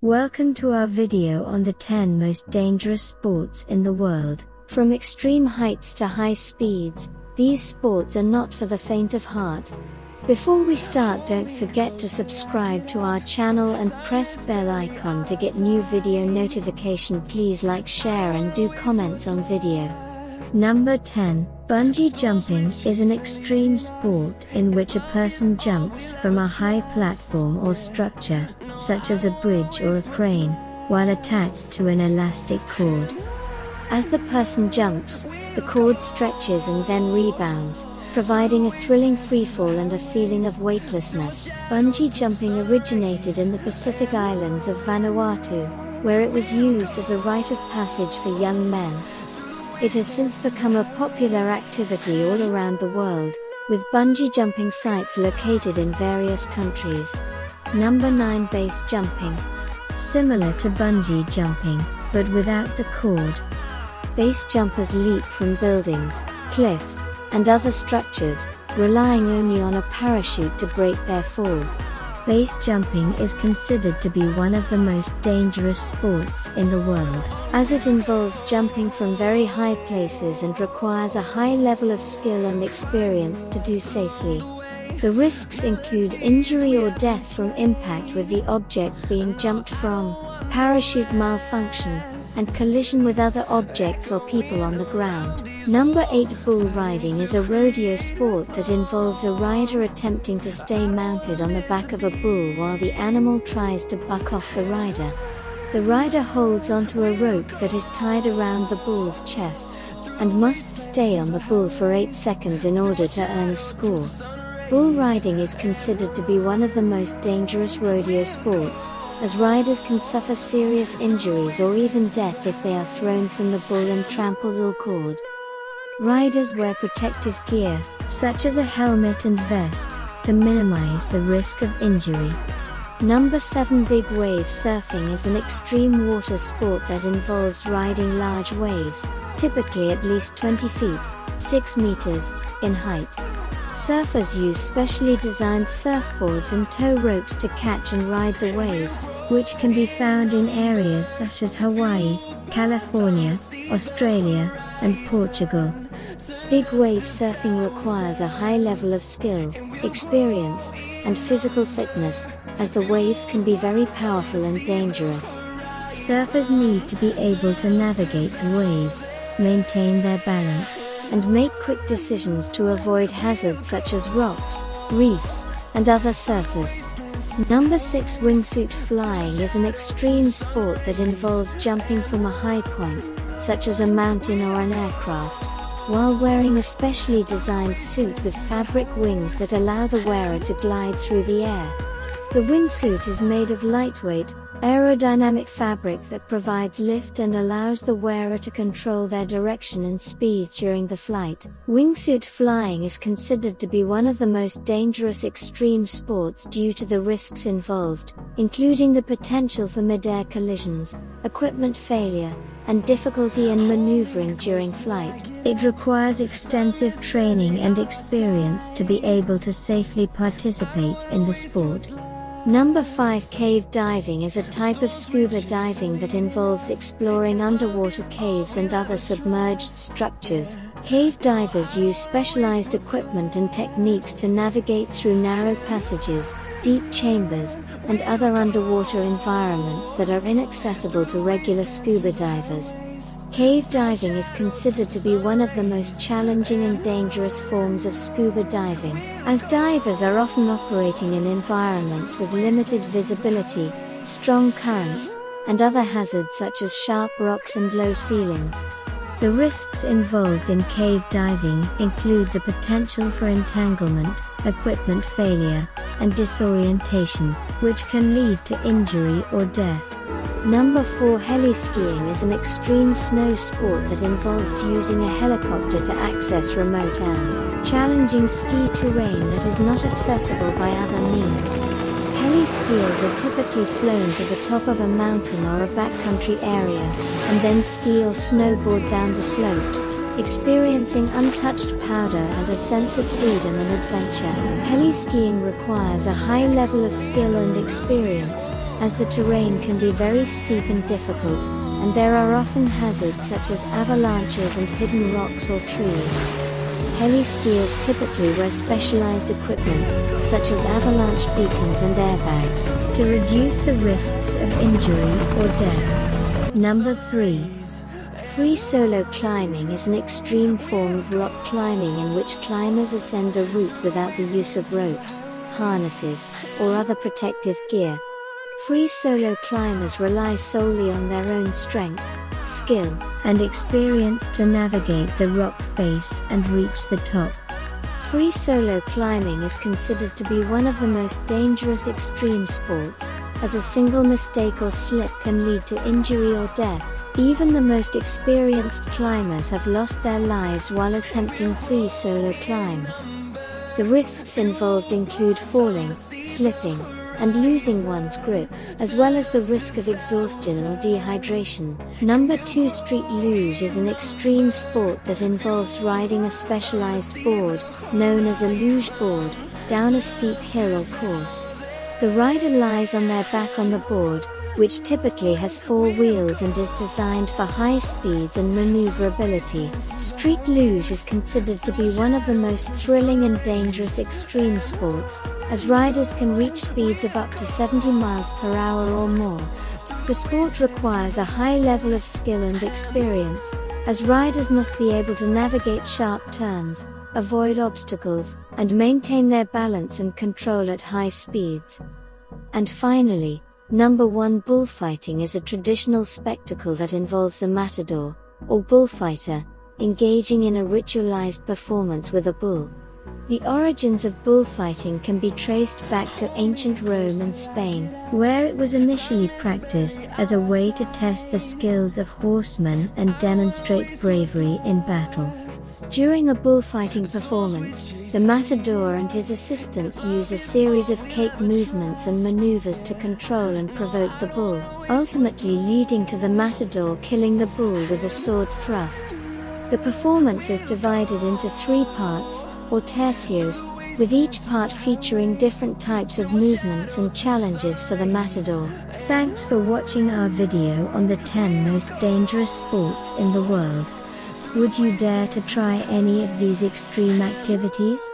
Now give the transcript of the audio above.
Welcome to our video on the 10 most dangerous sports in the world. From extreme heights to high speeds, these sports are not for the faint of heart. Before we start, don't forget to subscribe to our channel and press bell icon to get new video notification. Please like, share and do comments on video. Number 10. Bungee jumping is an extreme sport in which a person jumps from a high platform or structure, such as a bridge or a crane, while attached to an elastic cord. As the person jumps, the cord stretches and then rebounds, providing a thrilling freefall and a feeling of weightlessness. Bungee jumping originated in the Pacific Islands of Vanuatu, where it was used as a rite of passage for young men. It has since become a popular activity all around the world, with bungee jumping sites located in various countries. Number 9. Base jumping. Similar to bungee jumping, but without the cord. Base jumpers leap from buildings, cliffs, and other structures, relying only on a parachute to break their fall. Base jumping is considered to be one of the most dangerous sports in the world, as it involves jumping from very high places and requires a high level of skill and experience to do safely. The risks include injury or death from impact with the object being jumped from, parachute malfunction, and collision with other objects or people on the ground. Number 8. Bull riding is a rodeo sport that involves a rider attempting to stay mounted on the back of a bull while the animal tries to buck off the rider. The rider holds onto a rope that is tied around the bull's chest, and must stay on the bull for 8 seconds in order to earn a score. Bull riding is considered to be one of the most dangerous rodeo sports, as riders can suffer serious injuries or even death if they are thrown from the bull and trampled or gored. Riders wear protective gear, such as a helmet and vest, to minimize the risk of injury. Number 7. Big wave surfing is an extreme water sport that involves riding large waves, typically at least 20 feet, 6 meters, in height. Surfers use specially designed surfboards and tow ropes to catch and ride the waves, which can be found in areas such as Hawaii, California, Australia, and Portugal. Big wave surfing requires a high level of skill, experience, and physical fitness, as the waves can be very powerful and dangerous. Surfers need to be able to navigate the waves, maintain their balance, and make quick decisions to avoid hazards such as rocks, reefs, and other surfers. Number 6. Wingsuit flying is an extreme sport that involves jumping from a high point, such as a mountain or an aircraft, while wearing a specially designed suit with fabric wings that allow the wearer to glide through the air. The wingsuit is made of lightweight, aerodynamic fabric that provides lift and allows the wearer to control their direction and speed during the flight. Wingsuit flying is considered to be one of the most dangerous extreme sports due to the risks involved, including the potential for mid-air collisions, equipment failure, and difficulty in maneuvering during flight. It requires extensive training and experience to be able to safely participate in the sport. Number 5. Cave diving is a type of scuba diving that involves exploring underwater caves and other submerged structures. Cave divers use specialized equipment and techniques to navigate through narrow passages, deep chambers, and other underwater environments that are inaccessible to regular scuba divers. Cave diving is considered to be one of the most challenging and dangerous forms of scuba diving, as divers are often operating in environments with limited visibility, strong currents, and other hazards such as sharp rocks and low ceilings. The risks involved in cave diving include the potential for entanglement, equipment failure, and disorientation, which can lead to injury or death. Number 4. Heli-skiing is an extreme snow sport that involves using a helicopter to access remote and challenging ski terrain that is not accessible by other means. Heli-skiers are typically flown to the top of a mountain or a backcountry area, and then ski or snowboard down the slopes, experiencing untouched powder and a sense of freedom and adventure. Heli-skiing requires a high level of skill and experience, as the terrain can be very steep and difficult, and there are often hazards such as avalanches and hidden rocks or trees. Heli-skiers typically wear specialized equipment, such as avalanche beacons and airbags, to reduce the risks of injury or death. Number 3. Free solo climbing is an extreme form of rock climbing in which climbers ascend a route without the use of ropes, harnesses, or other protective gear. Free solo climbers rely solely on their own strength, skill, and experience to navigate the rock face and reach the top. Free solo climbing is considered to be one of the most dangerous extreme sports, as a single mistake or slip can lead to injury or death. Even the most experienced climbers have lost their lives while attempting free solo climbs. The risks involved include falling, slipping, and losing one's grip, as well as the risk of exhaustion or dehydration. Number 2. Street luge is an extreme sport that involves riding a specialized board, known as a luge board, down a steep hill or course. The rider lies on their back on the board, which typically has 4 wheels and is designed for high speeds and maneuverability. Street luge is considered to be one of the most thrilling and dangerous extreme sports, as riders can reach speeds of up to 70 miles per hour or more. The sport requires a high level of skill and experience, as riders must be able to navigate sharp turns, avoid obstacles, and maintain their balance and control at high speeds. And finally, Number 1. Bullfighting is a traditional spectacle that involves a matador, or bullfighter, engaging in a ritualized performance with a bull. The origins of bullfighting can be traced back to ancient Rome and Spain, where it was initially practiced as a way to test the skills of horsemen and demonstrate bravery in battle. During a bullfighting performance, the matador and his assistants use a series of cape movements and maneuvers to control and provoke the bull, ultimately leading to the matador killing the bull with a sword thrust. The performance is divided into 3 parts, or tercios, with each part featuring different types of movements and challenges for the matador. Thanks for watching our video on the 10 most dangerous sports in the world. Would you dare to try any of these extreme activities?